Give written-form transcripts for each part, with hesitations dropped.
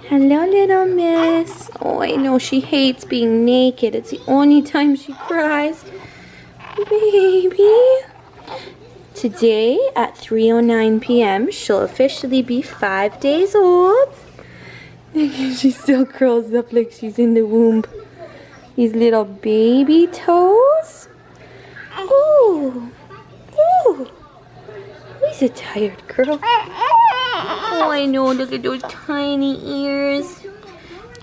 Hello, little miss. Oh, I know she hates being naked. It's the only time she cries. Baby. Today at 3:09 p.m. she'll officially be 5 days old. She still curls up like she's in the womb. These little baby toes. Ooh. Ooh. Who's a tired girl? Oh, I know. Look at those tiny ears.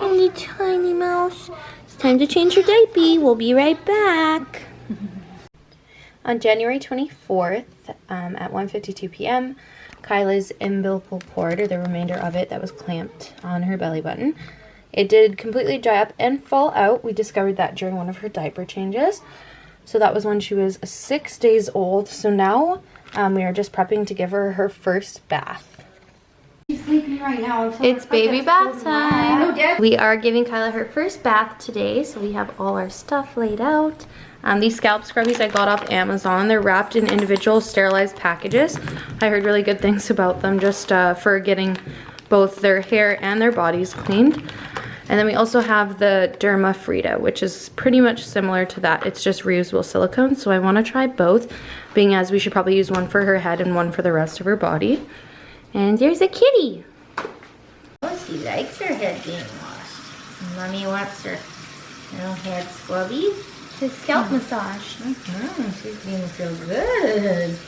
And the tiny mouse. It's time to change her diaper. We'll be right back. On January 24th at 1:52 p.m., Kyla's umbilical cord, or the remainder of it that was clamped on her belly button, it did completely dry up and fall out. We discovered that during one of her diaper changes. So that was when she was 6 days old. So now we are just prepping to give her her first bath. She's sleeping right now. It's baby bath time. We are giving Kyla her first bath today, so we have all our stuff laid out. These scalp scrubbies I got off Amazon. They're wrapped in individual sterilized packages. I heard really good things about them just for getting both their hair and their bodies cleaned. And then we also have the Derma Frida, which is pretty much similar to that. It's just reusable silicone, so I want to try both, being as we should probably use one for her head and one for the rest of her body. And there's a kitty. Oh, she likes her head being washed. Mommy wants her little head scrubby. The scalp massage. She's being so good.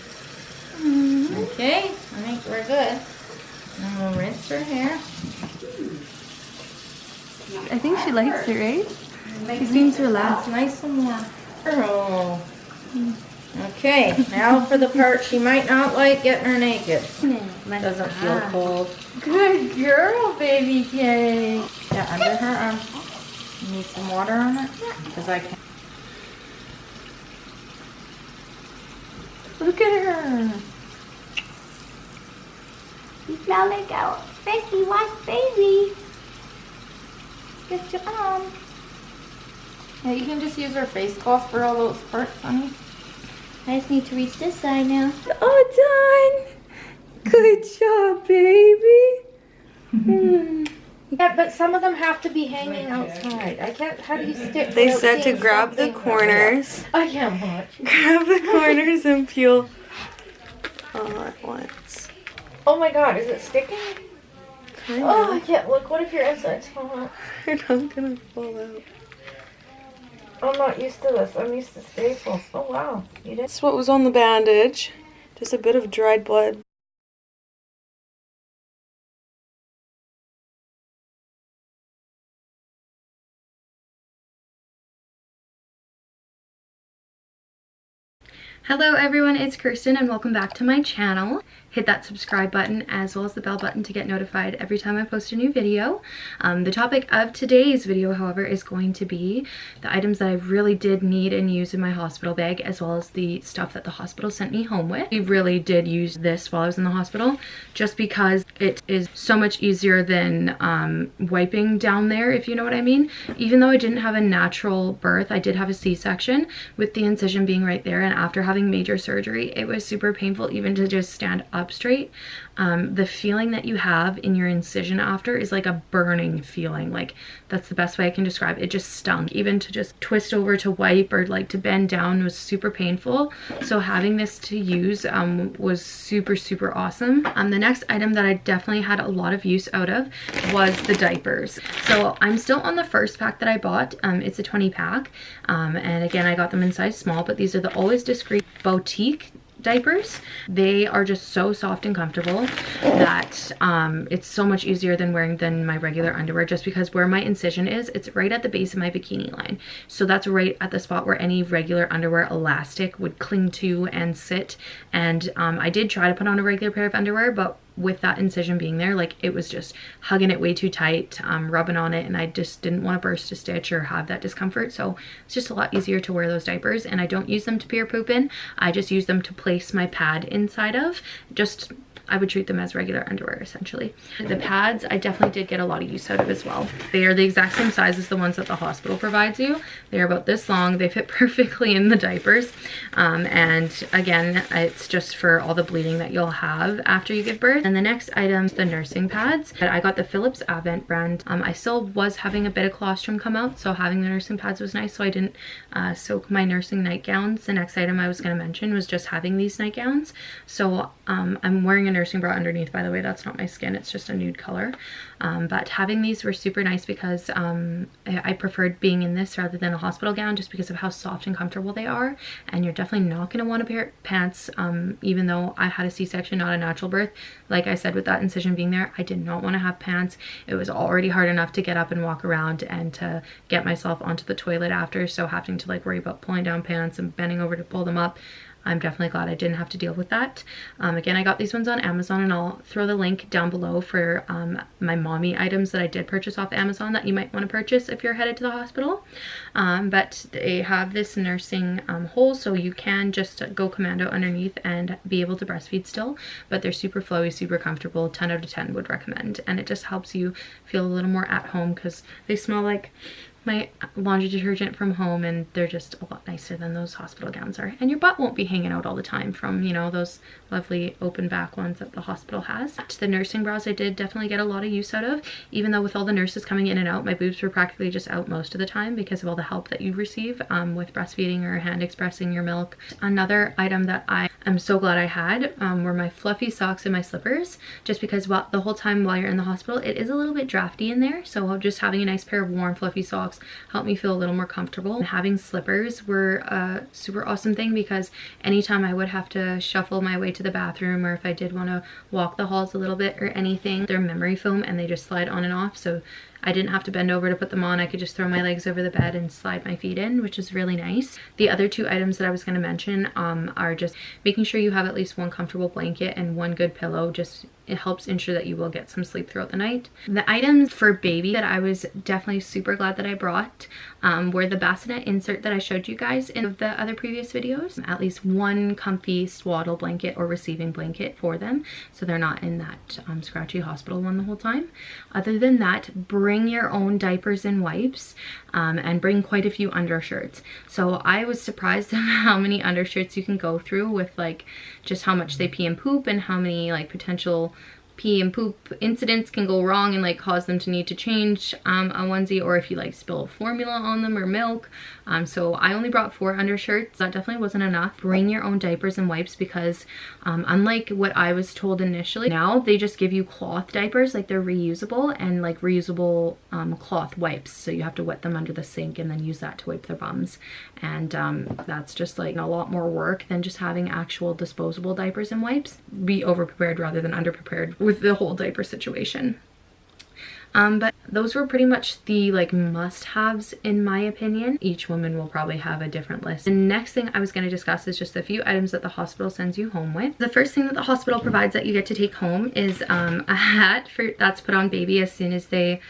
Okay, I think we're good. And we'll rinse her hair. I think she likes it, right? She seems relaxed. Nice and warm. Oh. Okay, now for the part she might not like, getting her naked. Doesn't feel cold. Good girl, baby kitty. Yeah, under her arm. You need some water on it? Because I can't. Look at her. You smell like a freshly washed baby. Get your arm. Yeah, you can just use her face cloth for all those parts, honey. I just need to reach this side now. Oh, done. Good job, baby. Yeah, but some of them have to be hanging outside. I can't. How do you stick? They said to grab the corners. I can't watch. Grab the corners and peel all at once. Oh my God, is it sticking? Kinda. Oh, I can't look. What if your insides fall out? They're not gonna fall out. I'm not used to this. I'm used to staples. Oh wow, you did. That's what was on the bandage. Just a bit of dried blood. Hello everyone, it's Kirsten and welcome back to my channel. Hit that subscribe button as well as the bell button to get notified every time I post a new video. The topic of today's video, however, is going to be the items that I really did need and use in my hospital bag, as well as the stuff that the hospital sent me home with. I really did use this while I was in the hospital just because it is so much easier than wiping down there, if you know what I mean. Even though I didn't have a natural birth, I did have a C-section with the incision being right there, and after having major surgery, it was super painful even to just stand up straight. The feeling that you have in your incision after is like a burning feeling. Like, that's the best way I can describe it. It just stung. Even to just twist over to wipe or like to bend down was super painful. So having this to use was super awesome. The next item that I definitely had a lot of use out of was the diapers. So I'm still on the first pack that I bought. It's a 20 pack. And again, I got them in size small, but these are the Always Discreet Boutique diapers. They are just so soft and comfortable that it's so much easier than wearing my regular underwear, just because where my incision is, it's right at the base of my bikini line. So that's right at the spot where any regular underwear elastic would cling to and sit. And I did try to put on a regular pair of underwear, but with that incision being there, like, it was just hugging it way too tight, rubbing on it, and I just didn't want to burst a stitch or have that discomfort. So it's just a lot easier to wear those diapers, and I don't use them to pee or poop in. I just use them to place my pad inside of, just I would treat them as regular underwear essentially. The pads I definitely did get a lot of use out of as well. They are the exact same size as the ones that the hospital provides you. They're about this long. They fit perfectly in the diapers. And again, it's just for all the bleeding that you'll have after you give birth. And the next item is the nursing pads. I got the Philips Avent brand. I still was having a bit of colostrum come out, so having the nursing pads was nice, so I didn't soak my nursing nightgowns. The next item I was going to mention was just having these nightgowns. So I'm wearing a nursing bra underneath, by the way. That's not my skin, it's just a nude color. But having these were super nice because I preferred being in this rather than a hospital gown, just because of how soft and comfortable they are. And you're definitely not going to want to wear pants, even though I had a C-section, not a natural birth. Like I said, with that incision being there, I did not want to have pants. It was already hard enough to get up and walk around and to get myself onto the toilet after, so having to like worry about pulling down pants and bending over to pull them up, I'm definitely glad I didn't have to deal with that. Again, I got these ones on Amazon, and I'll throw the link down below for my mommy items that I did purchase off Amazon that you might want to purchase if you're headed to the hospital. But they have this nursing hole, so you can just go commando underneath and be able to breastfeed still, but they're super flowy, super comfortable. 10 out of 10 would recommend, and it just helps you feel a little more at home because they smell like my laundry detergent from home, and they're just a lot nicer than those hospital gowns are. And your butt won't be hanging out all the time from, you know, those lovely open back ones that the hospital has. The nursing bras I did definitely get a lot of use out of, even though with all the nurses coming in and out, my boobs were practically just out most of the time because of all the help that you receive with breastfeeding or hand expressing your milk. Another item that I am so glad I had were my fluffy socks and my slippers, just because the whole time while you're in the hospital, it is a little bit drafty in there. So just having a nice pair of warm fluffy socks helped me feel a little more comfortable. And having slippers were a super awesome thing, because anytime I would have to shuffle my way to the bathroom, or if I did want to walk the halls a little bit or anything, they're memory foam and they just slide on and off, so I didn't have to bend over to put them on. I could just throw my legs over the bed and slide my feet in, which is really nice. The other two items that I was going to mention are just making sure you have at least one comfortable blanket and one good pillow. Just it helps ensure that you will get some sleep throughout the night. The items for baby that I was definitely super glad that I brought were the bassinet insert that I showed you guys in the other previous videos. At least one comfy swaddle blanket or receiving blanket for them, so they're not in that scratchy hospital one the whole time. Other than that, bring your own diapers and wipes, and bring quite a few undershirts. So I was surprised at how many undershirts you can go through with like just how much they pee and poop, and how many like potential pee and poop incidents can go wrong and like cause them to need to change a onesie, or if you like spill formula on them or milk. So I only brought 4 undershirts. That definitely wasn't enough. Bring your own diapers and wipes, because unlike what I was told initially, now they just give you cloth diapers, like they're reusable, and like reusable cloth wipes, so you have to wet them under the sink and then use that to wipe their bums. And that's just like a lot more work than just having actual disposable diapers and wipes. Be over prepared rather than under prepared with the whole diaper situation. But those were pretty much the like must-haves in my opinion. Each woman will probably have a different list. The next thing I was going to discuss is just a few items that the hospital sends you home with. The first thing that the hospital provides that you get to take home is a hat that's put on baby as soon as they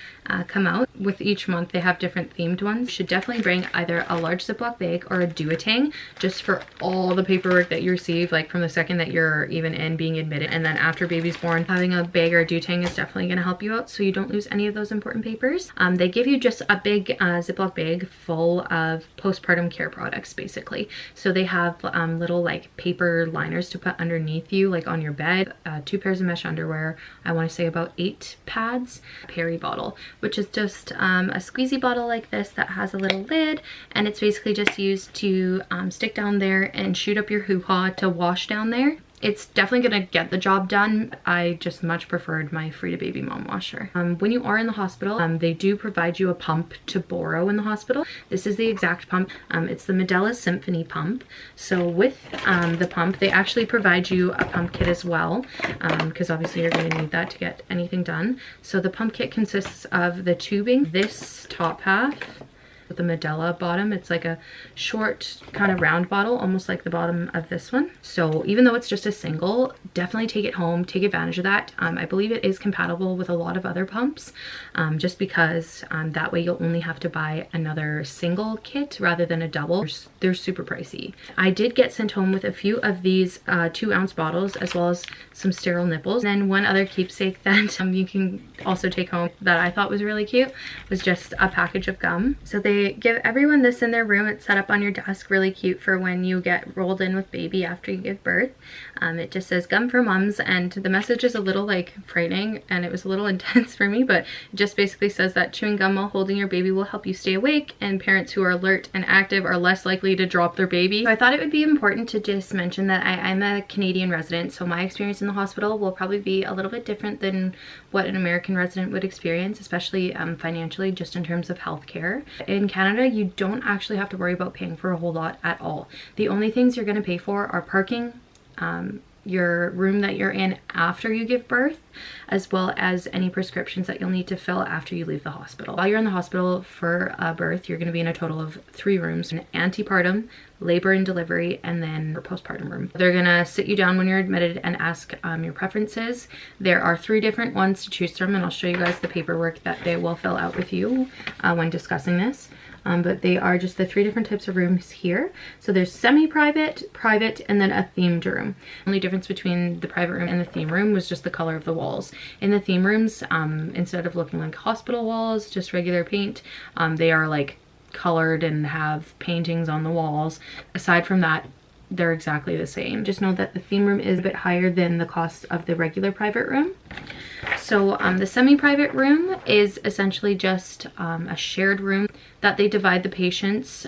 come out. With each month they have different themed ones. You should definitely bring either a large Ziploc bag or a duotang, just for all the paperwork that you receive, like from the second that you're even in being admitted, and then after baby's born. Having a bag or a duotang is definitely going to help you out so you don't lose any of those important papers. They give you just a big Ziploc bag full of postpartum care products basically. So they have little like paper liners to put underneath you, like on your bed, 2 pairs of mesh underwear, I want to say about 8 pads, a peri bottle, which is just a squeezy bottle like this that has a little lid, and it's basically just used to stick down there and shoot up your hoo-ha to wash down there. It's definitely gonna get the job done. I just much preferred my Frida Baby Mom washer. When you are in the hospital, they do provide you a pump to borrow in the hospital. This is the exact pump. It's the Medela Symphony pump. So with the pump, they actually provide you a pump kit as well, because obviously you're gonna need that to get anything done. So the pump kit consists of the tubing, this top half, with the Medela bottom. It's like a short kind of round bottle, almost like the bottom of this one. So even though it's just a single, definitely take it home, take advantage of that. I believe it is compatible with a lot of other pumps, just because that way you'll only have to buy another single kit rather than a double. They're super pricey. I did get sent home with a few of these 2-ounce bottles, as well as some sterile nipples. And then one other keepsake that you can also take home that I thought was really cute was just a package of gum. So they give everyone this in their room. It's set up on your desk, really cute for when you get rolled in with baby after you give birth. It just says gum for mums, and the message is a little like frightening and it was a little intense for me, but it just basically says that chewing gum while holding your baby will help you stay awake, and parents who are alert and active are less likely to drop their baby. So I thought it would be important to just mention that I'm a Canadian resident, so my experience in the hospital will probably be a little bit different than what an American resident would experience, especially financially, just in terms of healthcare. In Canada, you don't actually have to worry about paying for a whole lot at all. The only things you're going to pay for are parking, your room that you're in after you give birth, as well as any prescriptions that you'll need to fill after you leave the hospital. While you're in the hospital for birth, you're going to be in a total of 3 rooms: an antepartum, labor and delivery, and then your postpartum room. They're going to sit you down when you're admitted and ask your preferences. There are 3 different ones to choose from, and I'll show you guys the paperwork that they will fill out with you when discussing this. But they are just the 3 different types of rooms here. So there's semi-private, private, and then a themed room. The only difference between the private room and the theme room was just the color of the walls. In the theme rooms, instead of looking like hospital walls, just regular paint, they are like colored and have paintings on the walls. Aside from that, they're exactly the same. Just know that the theme room is a bit higher than the cost of the regular private room. So the semi-private room is essentially just a shared room that they divide the patients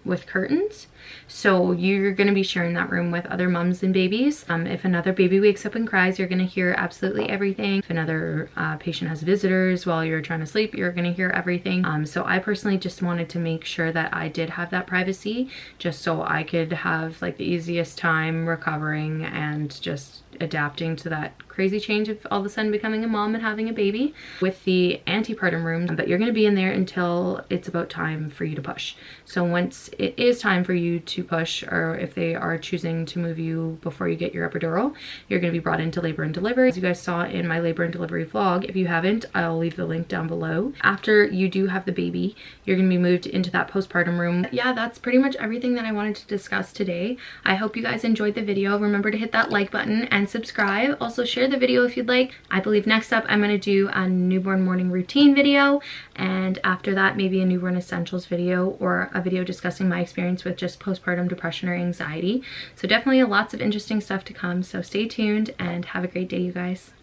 with curtains. So you're going to be sharing that room with other mums and babies. If another baby wakes up and cries, you're going to hear absolutely everything. If another patient has visitors while you're trying to sleep, you're going to hear everything. So I personally just wanted to make sure that I did have that privacy, just so I could have like the easiest time recovering and just adapting to that crazy change of all of a sudden becoming a mom and having a baby. With the antepartum room, but you're going to be in there until it's about time for you to push. So once it is time for you to push, or if they are choosing to move you before you get your epidural, you're going to be brought into labor and delivery. As you guys saw in my labor and delivery vlog, if you haven't, I'll leave the link down below. After you do have the baby, you're going to be moved into that postpartum room. Yeah, that's pretty much everything that I wanted to discuss today. I hope you guys enjoyed the video. Remember to hit that like button and subscribe. Also share the video if you'd like. I believe next up I'm going to do a newborn morning routine video, and after that maybe a newborn essentials video, or a video discussing my experience with just postpartum depression or anxiety. So definitely lots of interesting stuff to come, so stay tuned and have a great day, you guys.